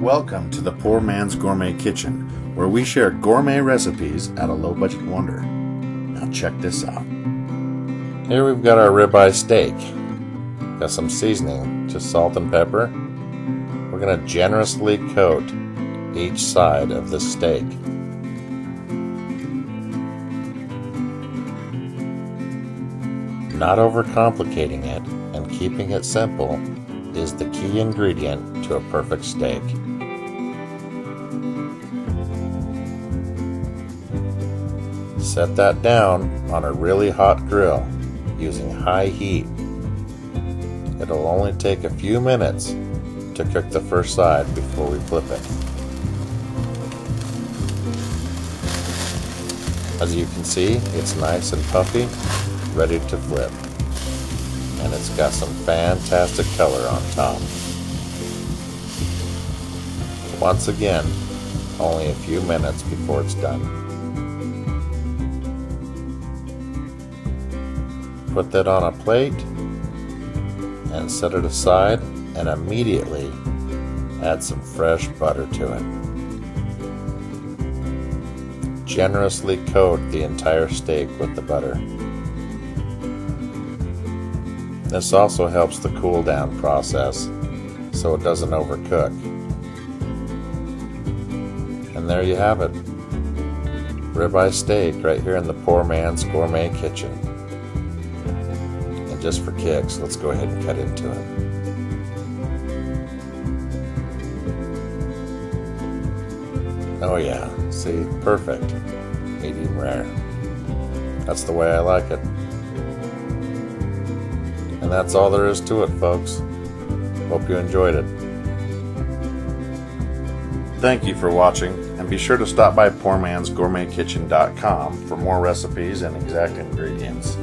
Welcome to the Poor Man's Gourmet Kitchen, where we share gourmet recipes at a low-budget wonder. Now check this out. Here we've got our ribeye steak. Got some seasoning, just salt and pepper. We're going to generously coat each side of the steak. Not overcomplicating it and keeping it simple is the key ingredient to a perfect steak. Set that down on a really hot grill using high heat. It'll only take a few minutes to cook the first side before we flip it. As you can see, it's nice and puffy, ready to flip. And it's got some fantastic color on top. Once again, only a few minutes before it's done. Put that on a plate and set it aside, and immediately add some fresh butter to it. Generously coat the entire steak with the butter. This also helps the cool down process so it doesn't overcook. And there you have it. Ribeye steak right here in the Poor Man's Gourmet Kitchen. And just for kicks, let's go ahead and cut into it. Oh yeah, see, perfect. Medium rare. That's the way I like it. And that's all there is to it, folks. Hope you enjoyed it. Thank you for watching, and be sure to stop by PoorMansGourmetKitchen.com for more recipes and exact ingredients.